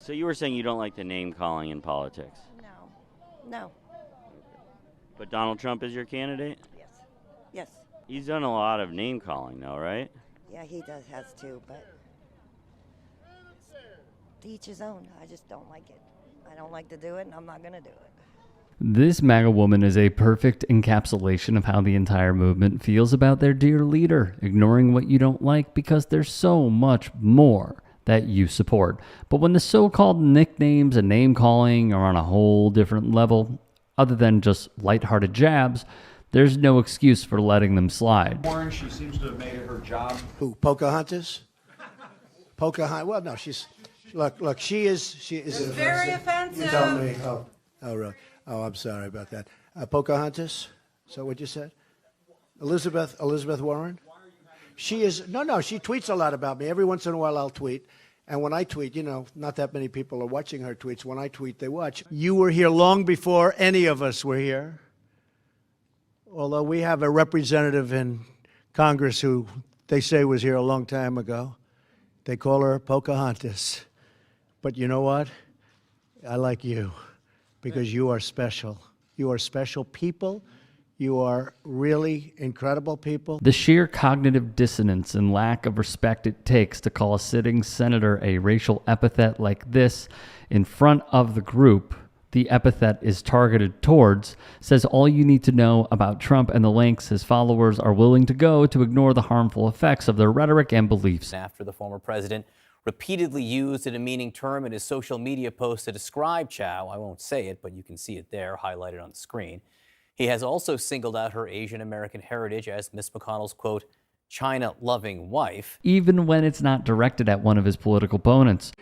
So you were saying you don't like the name calling in politics? No. But Donald Trump is your candidate? Yes. He's done a lot of name calling, though, right? Yeah, he has too, but to each his own. I just don't like it. I don't like to do it, and I'm not going to do it. This MAGA woman is a perfect encapsulation of how the entire movement feels about their dear leader, ignoring what you don't like because there's so much more that you support. But when the so-called nicknames and name-calling are on a whole different level, other than just lighthearted jabs, there's no excuse for letting them slide. Warren, she seems to have made it her job. Who, Pocahontas? Pocahontas, well, no, look, she is. It's very offensive. You tell me. Oh, really? Oh, I'm sorry about that. Pocahontas? Is that what you said? Elizabeth Warren? She is, no, she tweets a lot about me. Every once in a while I'll tweet. And when I tweet, not that many people are watching her tweets. When I tweet, they watch. You were here long before any of us were here. Although we have a representative in Congress who they say was here a long time ago. They call her Pocahontas. But you know what? I like you because you are special. You are special people. You are really incredible people. The sheer cognitive dissonance and lack of respect it takes to call a sitting senator a racial epithet like this in front of the group the epithet is targeted towards says all you need to know about Trump and the lengths his followers are willing to go to ignore the harmful effects of their rhetoric and beliefs. After the former president repeatedly used a demeaning term in his social media post to describe Chow, I won't say it, but you can see it there highlighted on the screen. He has also singled out her Asian American heritage as Miss McConnell's, quote, China-loving wife. Even when it's not directed at one of his political opponents.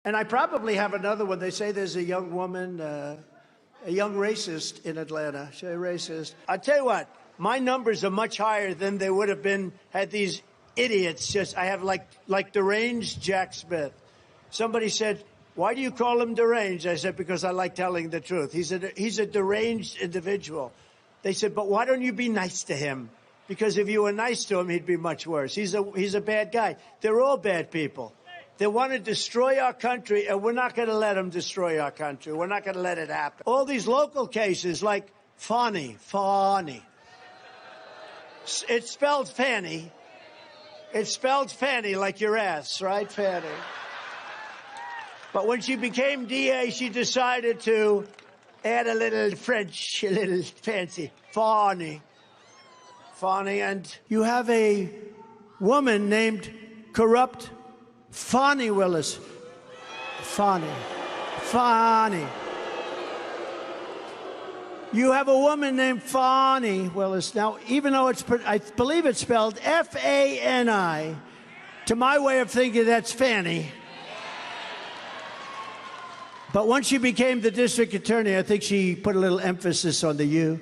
And I probably have another one. They say there's a young woman, a young racist in Atlanta. She's a racist. I tell you what, my numbers are much higher than they would have been had these idiots I have like deranged Jack Smith. Somebody said, why do you call him deranged? I said, because I like telling the truth. He's a deranged individual. They said, but why don't you be nice to him? Because if you were nice to him, he'd be much worse. He's a bad guy. They're all bad people. They want to destroy our country, and we're not going to let them destroy our country. We're not going to let it happen. All these local cases, like Fani. It's spelled Fanny. It's spelled Fanny like your ass, right, Fanny? But when she became DA, she decided to add a little French, a little fancy. Fani. And you have a woman named Corrupt Fani Willis. Fani. You have a woman named Fani Willis. Now, even though I believe it's spelled F-A-N-I, to my way of thinking, that's Fanny. But once she became the district attorney, I think she put a little emphasis on the U.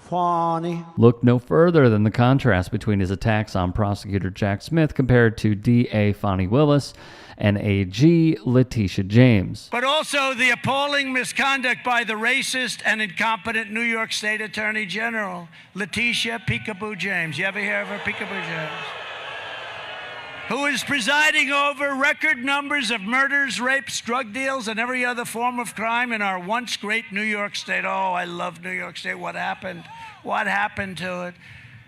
Fani. Look no further than the contrast between his attacks on prosecutor Jack Smith compared to D.A. Fani Willis and A.G. Letitia James. But also the appalling misconduct by the racist and incompetent New York State Attorney General, Letitia Peekaboo James. You ever hear of her, Peekaboo James? Who is presiding over record numbers of murders, rapes, drug deals, and every other form of crime in our once great New York State. Oh, I love New York State. What happened? What happened to it?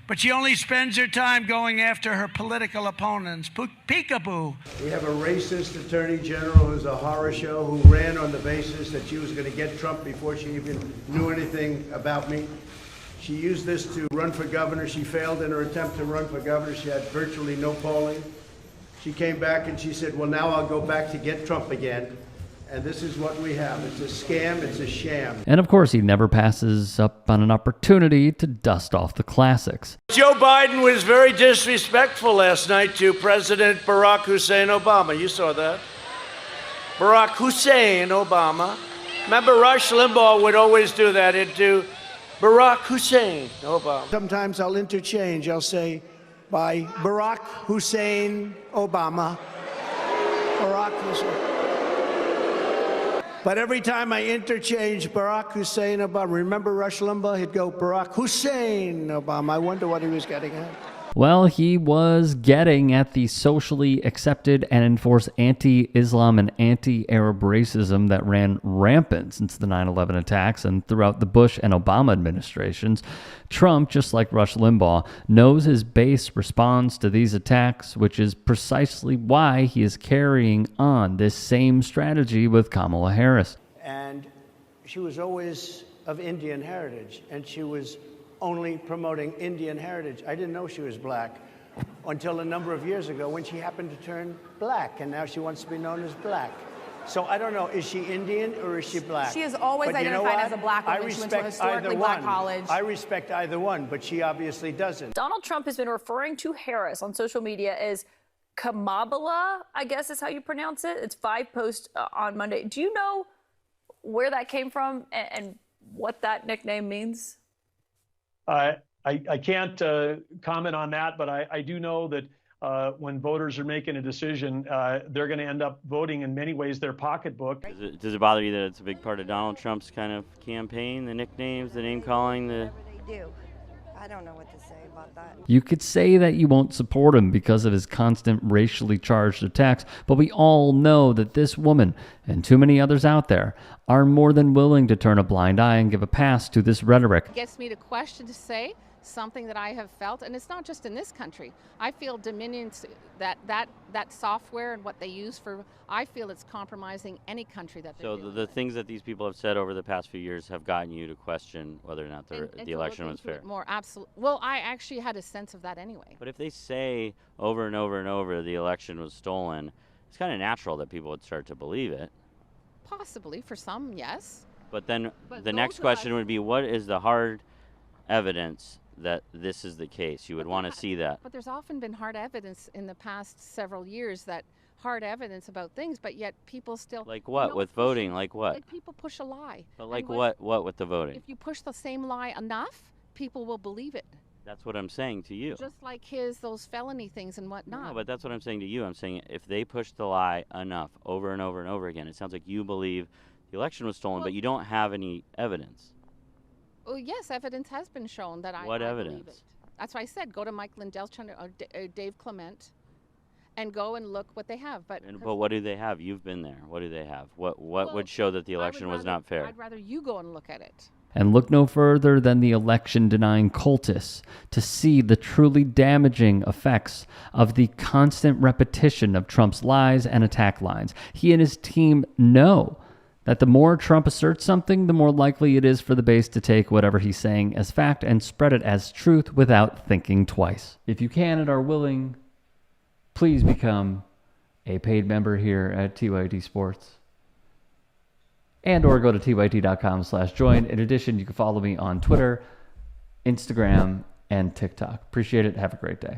But she only spends her time going after her political opponents. Peekaboo. We have a racist attorney general who's a horror show who ran on the basis that she was going to get Trump before she even knew anything about me. She used this to run for governor. She failed in her attempt to run for governor. She had virtually no polling. She came back and she said, well, now I'll go back to get Trump again. And this is what we have. It's a scam. It's a sham. And of course, he never passes up on an opportunity to dust off the classics. Joe Biden was very disrespectful last night to President Barack Hussein Obama. You saw that. Barack Hussein Obama. Remember, Rush Limbaugh would always do that. He'd do Barack Hussein Obama. Sometimes I'll interchange. I'll say, by Barack Hussein Obama. Barack Hussein. But every time I interchange Barack Hussein Obama, remember Rush Limbaugh? He'd go Barack Hussein Obama. I wonder what he was getting at. Well, he was getting at the socially accepted and enforced anti-Islam and anti-Arab racism that ran rampant since the 9/11 attacks and throughout the Bush and Obama administrations. Trump, just like Rush Limbaugh, knows his base responds to these attacks, which is precisely why he is carrying on this same strategy with Kamala Harris. And she was always of Indian heritage, and she was only promoting Indian heritage. I didn't know she was black until a number of years ago when she happened to turn black, and now she wants to be known as black. So I don't know, is she Indian or is she black? She is always But you know identified what? as a black woman. I She went to a respect historically either black one. college. I respect either one, but she obviously doesn't. Donald Trump has been referring to Harris on social media as Kamala, I guess is how you pronounce it. It's 5 posts on Monday. Do you know where that came from and what that nickname means? I can't comment on that, but I do know that when voters are making a decision, they're going to end up voting in many ways their pocketbook. Does it bother you that it's a big part of Donald Trump's kind of campaign, the nicknames, the name calling, the... Whatever they do. I don't know what to say about that. You could say that you won't support him because of his constant racially charged attacks, but we all know that this woman, and too many others out there, are more than willing to turn a blind eye and give a pass to this rhetoric. It gets me to question, to say something that I have felt, and it's not just in this country. I feel Dominion's that software and what they use for, I feel it's compromising any country that they're So doing the it. things that these people have said over the past few years have gotten you to question whether or not And the to election look was into fair. it more, absolutely. Well, I actually had a sense of that anyway. But if they say over and over and over the election was stolen, it's kind of natural that people would start to believe it. Possibly for some, yes. But then But the next those of question us- would be, what is the hard evidence that this is the case? You would want to see that. But there's often been hard evidence in the past several years, that hard evidence about things, but yet people still... Like what? With voting, like what? Like people push a lie. But And like when- what with the voting? If you push the same lie enough, people will believe it. That's what I'm saying to you. Just like those felony things and whatnot. No, but that's what I'm saying to you. I'm saying if they push the lie enough over and over and over again, it sounds like you believe the election was stolen, but you don't have any evidence. Oh, yes, evidence has been shown that What I believe evidence? it. That's why I said go to Mike Lindell's channel or Dave Clement and go and look what they have. But What do they have? You've been there. What do they have? What Well, would show that the I would election was rather- not fair? I'd rather you go and look at it. And look no further than the election-denying cultists to see the truly damaging effects of the constant repetition of Trump's lies and attack lines. He and his team know that the more Trump asserts something, the more likely it is for the base to take whatever he's saying as fact and spread it as truth without thinking twice. If you can and are willing, please become a paid member here at TYT Sports. And or go to tyt.com/join. In addition, you can follow me on Twitter, Instagram, and TikTok. Appreciate it. Have a great day.